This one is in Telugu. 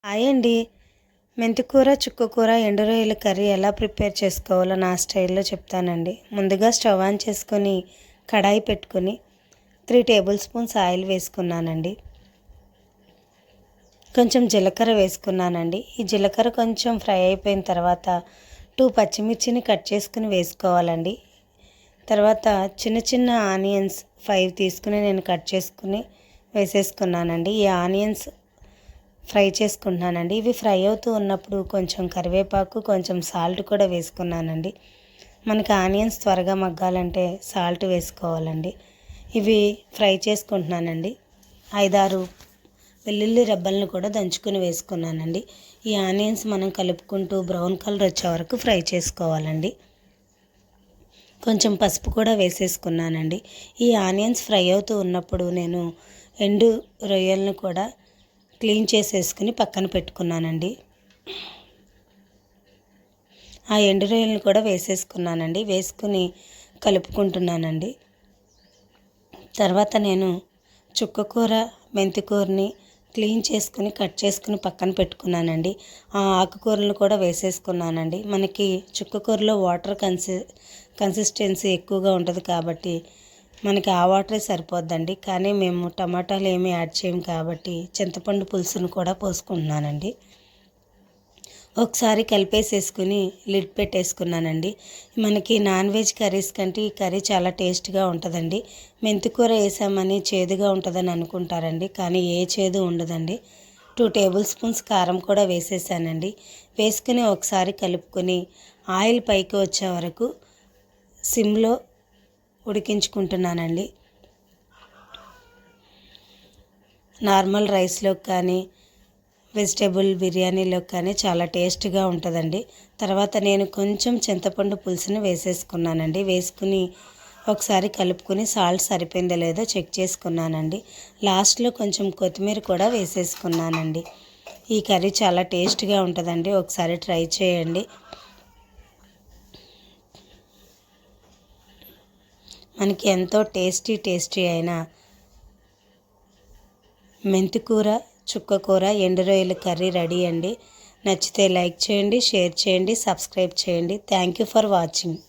హాయ్ అండి. మెంతికూర, చుక్కకూర, ఎండు రొయ్యల కర్రీ ఎలా ప్రిపేర్ చేసుకోవాలో నా స్టైల్లో చెప్తానండి. ముందుగా స్టవ్ ఆన్ చేసుకొని కడాయి పెట్టుకొని 3 టేబుల్ స్పూన్స్ ఆయిల్ వేసుకున్నానండి. కొంచెం జీలకర్ర వేసుకున్నానండి. ఈ జీలకర్ర కొంచెం ఫ్రై అయిపోయిన తర్వాత 2 పచ్చిమిర్చిని కట్ చేసుకుని వేసుకోవాలండి. తర్వాత చిన్న చిన్న ఆనియన్స్ 5 తీసుకుని నేను కట్ చేసుకుని వేసేసుకున్నానండి. ఈ ఆనియన్స్ ఫ్రై చేసుకుంటున్నానండి. ఇవి ఫ్రై అవుతూ ఉన్నప్పుడు కొంచెం కరివేపాకు, కొంచెం సాల్ట్ కూడా వేసుకున్నానండి. మనకి ఆనియన్స్ త్వరగా మగ్గాలంటే సాల్ట్ వేసుకోవాలండి. ఇవి ఫ్రై చేసుకుంటున్నానండి. 5-6 వెల్లుల్లి రెబ్బలను కూడా దంచుకుని వేసుకున్నానండి. ఈ ఆనియన్స్ మనం కలుపుకుంటూ బ్రౌన్ కలర్ వచ్చే వరకు ఫ్రై చేసుకోవాలండి. కొంచెం పసుపు కూడా వేసేసుకున్నానండి. ఈ ఆనియన్స్ ఫ్రై అవుతూ ఉన్నప్పుడు నేను ఎండు రొయ్యలను కూడా క్లీన్ చేసేసుకుని పక్కన పెట్టుకున్నానండి. ఆ ఎండు రొయ్యలను కూడా వేసేసుకున్నానండి. వేసుకుని కలుపుకుంటున్నానండి. తర్వాత నేను చుక్కకూర, మెంతికూరని క్లీన్ చేసుకుని కట్ చేసుకుని పక్కన పెట్టుకున్నానండి. ఆ ఆకుకూరలు కూడా వేసేసుకున్నానండి. మనకి చుక్కకూరలో వాటర్ కన్సిస్టెన్సీ ఎక్కువగా ఉంటుంది కాబట్టి మనకి ఆ వాటరే సరిపోద్దండి. కానీ మేము టమాటాలు ఏమీ యాడ్ చేయము కాబట్టి చింతపండు పులుసును కూడా పోసుకుంటున్నానండి. ఒకసారి కలిపేసేసుకుని లిడ్ పెట్టేసుకున్నానండి. మనకి నాన్ వెజ్ కర్రీస్ కంటే ఈ కర్రీ చాలా టేస్ట్గా ఉంటుందండి. మెంతికూర వేసామని చేదుగా ఉంటుందని అనుకుంటారండి, కానీ ఏ చేదు ఉండదండి. 2 టేబుల్ స్పూన్స్ కారం కూడా వేసేసానండి. వేసుకుని ఒకసారి కలుపుకొని ఆయిల్ పైకి వచ్చే వరకు సిమ్లో ఉడికించుకుంటున్నానండి. నార్మల్ రైస్లో కానీ వెజిటేబుల్ బిర్యానీలో కానీ చాలా టేస్ట్గా ఉంటుందండి. తర్వాత నేను కొంచెం చింతపండు పులుసుని వేసేసుకున్నానండి. వేసుకుని ఒకసారి కలుపుకొని సాల్ట్ సరిపోయిందో లేదో చెక్ చేసుకున్నానండి. లాస్ట్లో కొంచెం కొత్తిమీర కూడా వేసేసుకున్నానండి. ఈ కర్రీ చాలా టేస్ట్గా ఉంటుందండి. ఒకసారి ట్రై చేయండి. మనకి ఎంతో టేస్టీ అయిన మెంతికూర, చుక్కకూర, ఎండు రొయ్యల కర్రీ రెడీ అండి. నచ్చితే లైక్ చేయండి, షేర్ చేయండి, సబ్స్క్రైబ్ చేయండి. Thank you for watching.